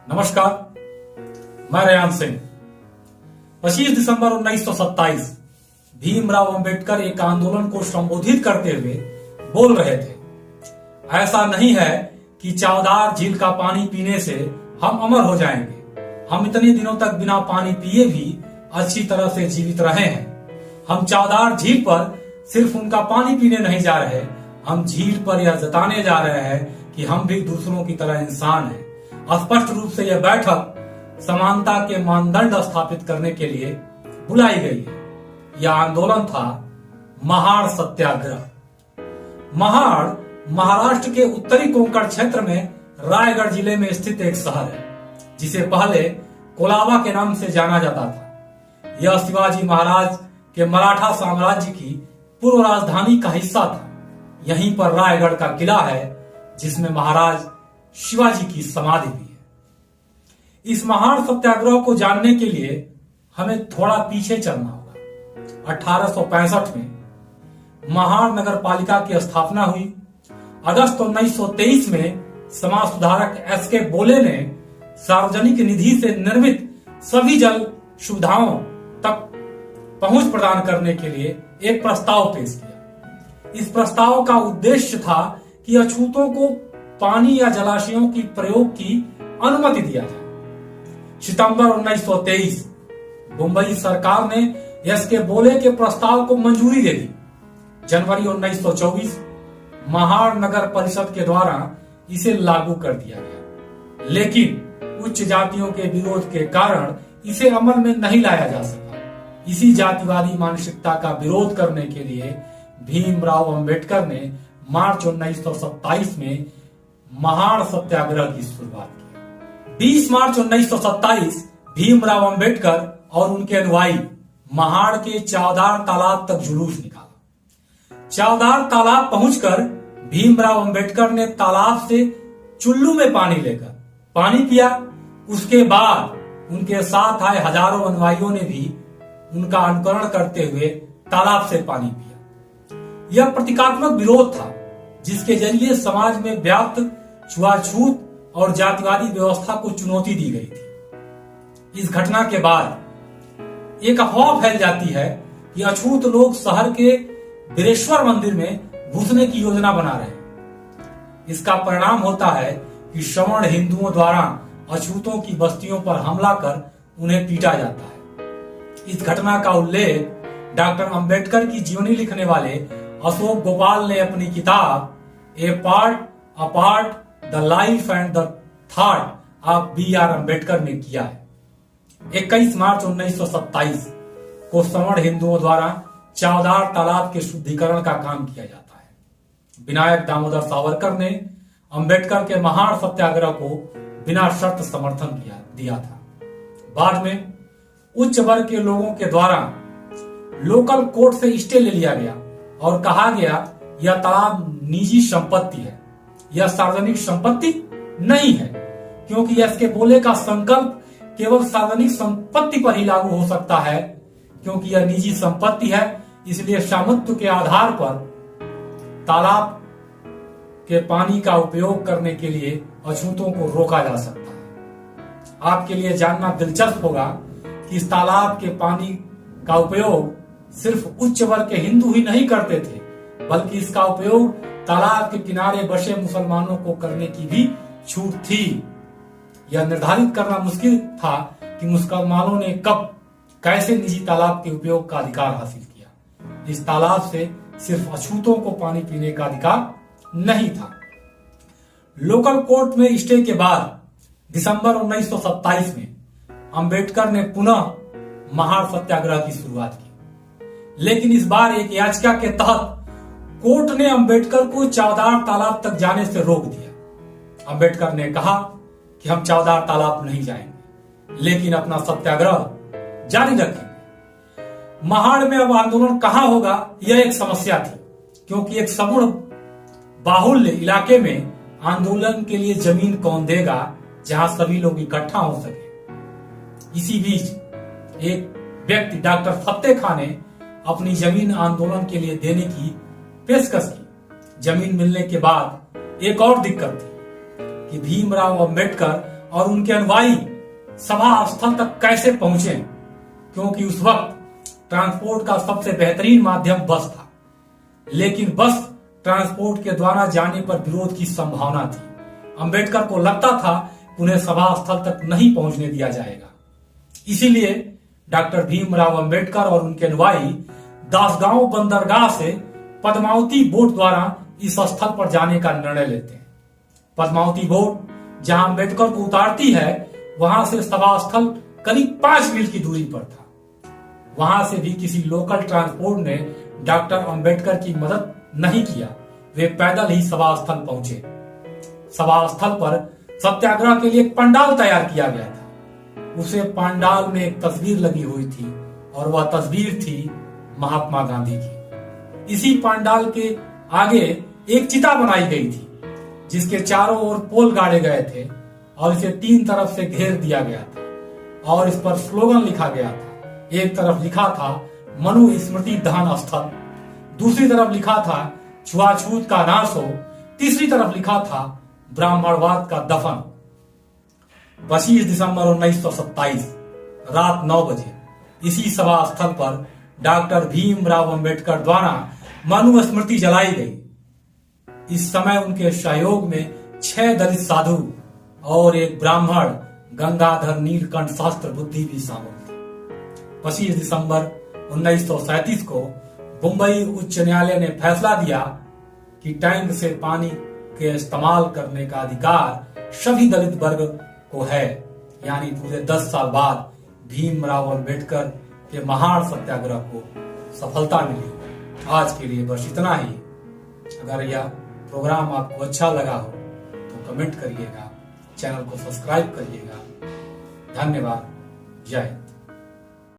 नमस्कार, मैं रेयान सिंह। 25 दिसंबर 1927 भीमराव अंबेडकर एक आंदोलन को संबोधित करते हुए बोल रहे थे, ऐसा नहीं है कि चावदार झील का पानी पीने से हम अमर हो जाएंगे। हम इतने दिनों तक बिना पानी पिए भी अच्छी तरह से जीवित रहे हैं। हम चावदार झील पर सिर्फ उनका पानी पीने नहीं जा रहे, हम झील पर यह जताने जा रहे हैं कि हम भी दूसरों की तरह इंसान हैं। स्पष्ट रूप से यह बैठक समानता के मानदंड स्थापित करने के लिए बुलाई गई है। यह आंदोलन था महाड़ सत्याग्रह। महाड़ महाराष्ट्र के उत्तरी कोंकण क्षेत्र में रायगढ़ जिले में स्थित एक शहर है, जिसे पहले कोलाबा के नाम से जाना जाता था। यह शिवाजी महाराज के मराठा साम्राज्य की पूर्व राजधानी का हिस्सा था। यहीं पर रायगढ़ का किला है, जिसमें महाराज शिवाजी की समाधि भी है। इस महाड़ सत्याग्रह को जानने के लिए हमें थोड़ा पीछे चलना होगा। 1865 में महाड़ नगर पालिका की स्थापना हुई। अगस्त 1923 में समाज सुधारक एसके बोले ने सार्वजनिक निधि से निर्मित सभी जल सुविधाओं तक पहुंच प्रदान करने के लिए एक प्रस्ताव पेश किया। इस प्रस्ताव का उद्देश्य था कि अछूतों को पानी या जलाशयों की प्रयोग की अनुमति दिया जाए। सितंबर 1923 मुंबई सरकार ने एसके बोले के प्रस्ताव को मंजूरी दे दी। जनवरी 1924 महाड़ नगर परिषद के द्वारा इसे लागू कर दिया गया, लेकिन उच्च जातियों के विरोध के कारण इसे अमल में नहीं लाया जा सका। इसी जातिवादी मानसिकता का विरोध करने के लिए भीमराव अंबेडकर ने मार्च 1927 में महाड़ सत्याग्रह की शुरुआत की। 20 मार्च 1927 भीमराव अंबेडकर और उनके अनुयायी महाड़ के चावदार तालाब तक जुलूस निकाला। चावदार तालाब पहुंचकर भीमराव अंबेडकर ने तालाब से चुल्लू में पानी लेकर पानी पिया। उसके बाद उनके साथ आए हजारों अनुयायियों ने भी उनका अनुकरण करते हुए तालाब से पानी पिया। यह प्रतीकात्मक विरोध था, जिसके जरिए समाज में व्याप्त छुआछूत और जातिवादी व्यवस्था को चुनौती दी गई थी। इस घटना के बाद एक अफवाह फैल जाती है कि अछूत लोग शहर के बिरेश्वर मंदिर में घुसने की योजना बना रहे हैं। इसका परिणाम होता है कि सवर्ण हिंदुओं द्वारा अछूतों की बस्तियों पर हमला कर उन्हें पीटा जाता है। इस घटना का उल्लेख डॉक्टर अंबेडकर की जीवनी लिखने वाले अशोक गोपाल ने अपनी किताब a part apart the life and the thought of बी.आर. अंबेडकर में किया है। 21 मार्च 1927 को सवर्ण हिंदुओं द्वारा चावदार तालाब के शुद्धिकरण का काम किया जाता है। विनायक दामोदर सावरकर ने अंबेडकर के महाड़ सत्याग्रह को बिना शर्त समर्थन दिया था। बाद में उच्च वर्ग के लोगों के द्वारा लोकल कोर्ट से स्टे ले लिया गया और कहा गया यह तालाब निजी संपत्ति है, यह सार्वजनिक संपत्ति नहीं है, क्योंकि एसके बोले का संकल्प केवल सार्वजनिक संपत्ति पर ही लागू हो सकता है। क्योंकि यह निजी संपत्ति है, इसलिए स्वामित्व के आधार पर तालाब के पानी का उपयोग करने के लिए अछूतों को रोका जा सकता है। आपके लिए जानना दिलचस्प होगा कि इस तालाब के पानी का उपयोग सिर्फ उच्च वर्ग के हिंदू ही नहीं करते थे, बल्कि इसका उपयोग तालाब के किनारे बसे मुसलमानों को करने की भी छूट थी। यह निर्धारित करना मुश्किल था कि मुसलमानों ने कब कैसे निजी तालाब के उपयोग का अधिकार हासिल किया। इस तालाब से सिर्फ अछूतों को पानी पीने का अधिकार नहीं था। लोकल कोर्ट में स्टे के बाद दिसंबर 1927 में अंबेडकर ने पुनः महाड़ सत्याग्रह की शुरुआत की, लेकिन इस बार एक याचिका के तहत कोर्ट ने अंबेडकर को चावदार तालाब तक जाने से रोक दिया। अंबेडकर ने कहा कि हम चावदार तालाब नहीं जाएंगे, लेकिन अपना सत्याग्रह जारी रखेंगे। महाड़ में अब आंदोलन कहां होगा, यह एक समस्या थी, क्योंकि एक सवर्ण बाहुल्य इलाके में आंदोलन के लिए जमीन कौन देगा जहां सभी लोग इकट्ठा हो सके। इसी बीच एक व्यक्ति डॉक्टर फतेह खान ने अपनी जमीन आंदोलन के लिए देने की पेशकश की। जमीन मिलने के बाद एक और दिक्कत थी कि भीमराव अंबेडकर और उनके अनुयायी सभा स्थल तक कैसे पहुंचे, क्योंकि उस वक्त ट्रांसपोर्ट का सबसे बेहतरीन माध्यम बस था, लेकिन बस ट्रांसपोर्ट के द्वारा जाने पर विरोध की संभावना थी। अंबेडकर को लगता था कि उन्हें सभा स्थल तक नहीं पहुंचने दिया जाएगा। इसीलिए डॉक्टर भीमराव अंबेडकर और उनके अनुयायी दासगांव बंदरगाह से पद्मावती बोट द्वारा इस स्थल पर जाने का निर्णय लेते हैं। पद्मावती बोट जहां अंबेडकर को उतारती है, वहां से सभा स्थल करीब 5 मील की दूरी पर था। वहां से भी किसी लोकल ट्रांसपोर्ट ने डॉक्टर अंबेडकर की मदद नहीं किया, वे पैदल ही सभा स्थल पहुंचे। सभा स्थल पर सत्याग्रह के लिए एक पंडाल तैयार किया गया था। उसे पंडाल में एक तस्वीर लगी हुई थी और वह तस्वीर थी महात्मा गांधी की। इसी पंडाल के आगे एक चिता बनाई गई थी, जिसके चारों ओर पोल गाड़े गए थे और इसे 3 तरफ से घेर दिया गया था और इस पर स्लोगन लिखा गया था। एक तरफ लिखा था मनु स्मृति दहन स्थल, दूसरी तरफ लिखा था छुआछूत का नाश हो, तीसरी तरफ लिखा था ब्राह्मणवाद का दफन। 25 दिसंबर 1927 रात 9 बजे इसी सभा स्थल पर डॉक्टर भीमराव अंबेडकर द्वारा मनु स्मृति जलाई गई। इस समय उनके सहयोग में 6 दलित साधु और एक ब्राह्मण गंगाधर नीलकंठ शास्त्र बुद्धि भी शामिल थे। 25 दिसंबर 1937 को मुंबई उच्च न्यायालय ने फैसला दिया कि टैंक से पानी के इस्तेमाल करने का अधिकार सभी दलित वर्ग को है। यानी पूरे 10 साल बाद भीमराव अंबेडकर के महान सत्याग्रह को सफलता मिली। आज के लिए बस इतना ही। अगर यह प्रोग्राम आपको अच्छा लगा हो तो कमेंट करिएगा, चैनल को सब्सक्राइब करिएगा। धन्यवाद। जय हिंद।